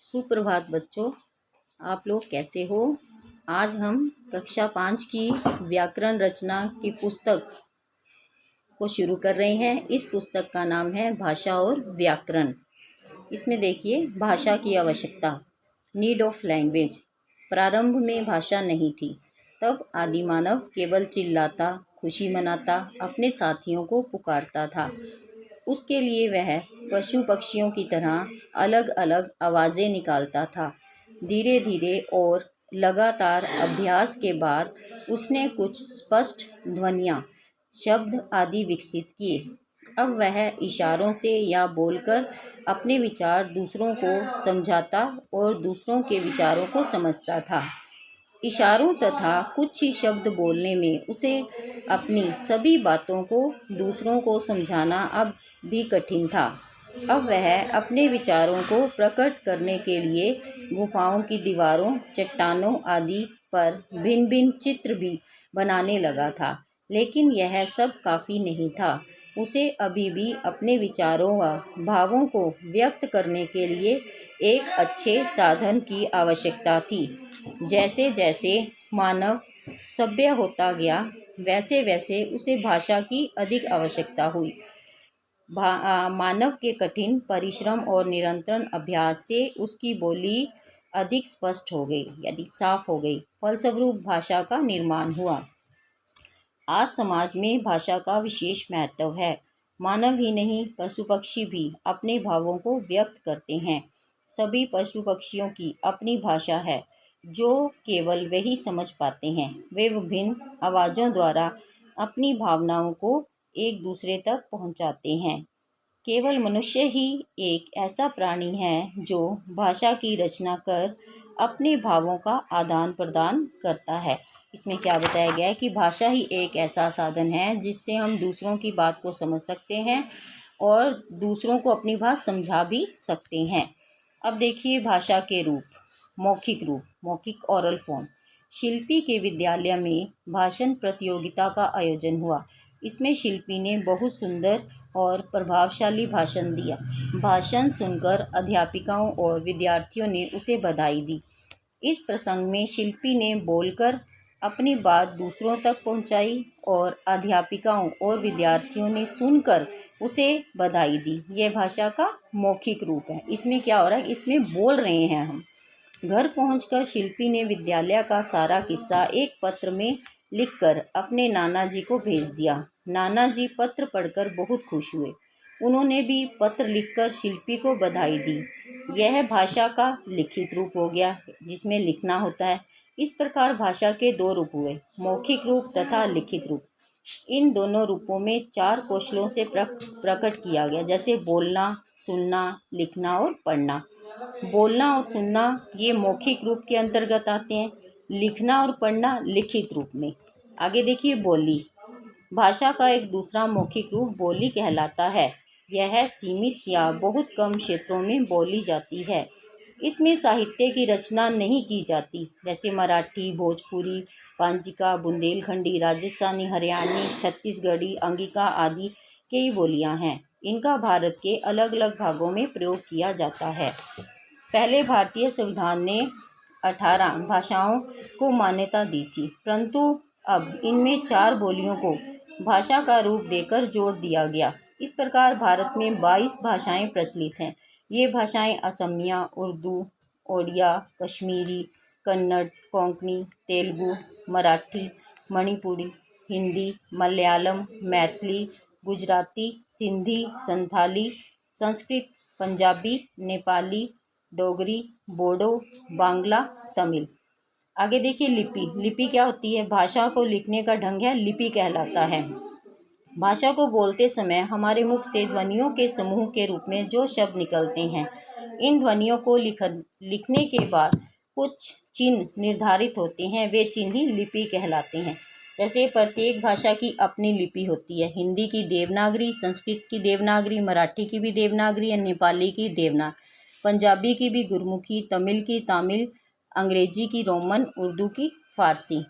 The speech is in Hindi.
सुप्रभात बच्चों, आप लोग कैसे हो। आज हम कक्षा 5 की व्याकरण रचना की पुस्तक को शुरू कर रहे हैं। इस पुस्तक का नाम है भाषा और व्याकरण। इसमें देखिए, भाषा की आवश्यकता, नीड ऑफ लैंग्वेज। प्रारंभ में भाषा नहीं थी, तब आदिमानव केवल चिल्लाता, खुशी मनाता, अपने साथियों को पुकारता था। उसके लिए वह पशु पक्षियों की तरह अलग अलग आवाज़ें निकालता था। धीरे धीरे और लगातार अभ्यास के बाद उसने कुछ स्पष्ट ध्वनियाँ, शब्द आदि विकसित किए। अब वह इशारों से या बोलकर अपने विचार दूसरों को समझाता और दूसरों के विचारों को समझता था। इशारों तथा कुछ ही शब्द बोलने में उसे अपनी सभी बातों को दूसरों को समझाना अब भी कठिन था। अब वह अपने विचारों को प्रकट करने के लिए गुफाओं की दीवारों, चट्टानों आदि पर भिन्न भिन्न चित्र भी बनाने लगा था। लेकिन यह सब काफ़ी नहीं था। उसे अभी भी अपने विचारों व भावों को व्यक्त करने के लिए एक अच्छे साधन की आवश्यकता थी। जैसे जैसे मानव सभ्य होता गया, वैसे वैसे उसे भाषा की अधिक आवश्यकता हुई। मानव के कठिन परिश्रम और निरंतर अभ्यास से उसकी बोली अधिक स्पष्ट हो गई, यानी साफ हो गई। फलस्वरूप भाषा का निर्माण हुआ। आज समाज में भाषा का विशेष महत्व है। मानव ही नहीं, पशु पक्षी भी अपने भावों को व्यक्त करते हैं। सभी पशु पक्षियों की अपनी भाषा है, जो केवल वही समझ पाते हैं। वे विभिन्न आवाज़ों द्वारा अपनी भावनाओं को एक दूसरे तक पहुंचाते हैं। केवल मनुष्य ही एक ऐसा प्राणी है जो भाषा की रचना कर अपने भावों का आदान प्रदान करता है। इसमें क्या बताया गया है कि भाषा ही एक ऐसा साधन है जिससे हम दूसरों की बात को समझ सकते हैं और दूसरों को अपनी बात समझा भी सकते हैं। अब देखिए भाषा के रूप। मौखिक रूप, मौखिक ओरल फॉर्म। शिल्पी के विद्यालय में भाषण प्रतियोगिता का आयोजन हुआ। इसमें शिल्पी ने बहुत सुंदर और प्रभावशाली भाषण दिया। भाषण सुनकर अध्यापिकाओं और विद्यार्थियों ने उसे बधाई दी। इस प्रसंग में शिल्पी ने बोलकर अपनी बात दूसरों तक पहुंचाई और अध्यापिकाओं और विद्यार्थियों ने सुनकर उसे बधाई दी। यह भाषा का मौखिक रूप है। इसमें क्या हो रहा है, इसमें बोल रहे हैं हम। घर पहुंचकर शिल्पी ने विद्यालय का सारा किस्सा एक पत्र में लिखकर अपने नाना जी को भेज दिया। नाना जी पत्र पढ़कर बहुत खुश हुए। उन्होंने भी पत्र लिखकर शिल्पी को बधाई दी। यह भाषा का लिखित रूप हो गया, जिसमें लिखना होता है। इस प्रकार भाषा के दो रूप हुए, मौखिक रूप तथा लिखित रूप। इन दोनों रूपों में 4 कौशलों से प्रकट किया गया, जैसे बोलना, सुनना, लिखना और पढ़ना। बोलना और सुनना ये मौखिक रूप के अंतर्गत आते हैं, लिखना और पढ़ना लिखित रूप में। आगे देखिए बोली। भाषा का एक दूसरा मौखिक रूप बोली कहलाता है। यह सीमित या बहुत कम क्षेत्रों में बोली जाती है। इसमें साहित्य की रचना नहीं की जाती, जैसे मराठी, भोजपुरी, पांजिका, बुंदेलखंडी, राजस्थानी, हरियाणवी, छत्तीसगढ़ी, अंगिका आदि कई बोलियां हैं। इनका भारत के अलग अलग भागों में प्रयोग किया जाता है। पहले भारतीय संविधान ने 18 भाषाओं को मान्यता दी थी, परंतु अब इनमें 4 बोलियों को भाषा का रूप देकर जोड़ दिया गया। इस प्रकार भारत में 22 भाषाएं प्रचलित हैं। ये भाषाएं असमिया, उर्दू, ओडिया, कश्मीरी, कन्नड़, कोंकणी, तेलुगु, मराठी, मणिपुरी, हिंदी, मलयालम, मैथिली, गुजराती, सिंधी, संथाली, संस्कृत, पंजाबी, नेपाली, डोगरी, बोडो, बांग्ला, तमिल। आगे देखिए लिपि। लिपि क्या होती है? भाषा को लिखने का ढंग है, लिपि कहलाता है। भाषा को बोलते समय हमारे मुख से ध्वनियों के समूह के रूप में जो शब्द निकलते हैं, इन ध्वनियों को लिखने के बाद कुछ चिन्ह निर्धारित होते हैं, वे चिन्ह ही लिपि कहलाते हैं। जैसे प्रत्येक भाषा की अपनी लिपि होती है। हिंदी की देवनागरी, संस्कृत की देवनागरी, मराठी की भी देवनागरी और नेपाली की देवनागरी, पंजाबी की भी गुरमुखी, तमिल की तामिल, अंग्रेजी की रोमन, उर्दू की फारसी।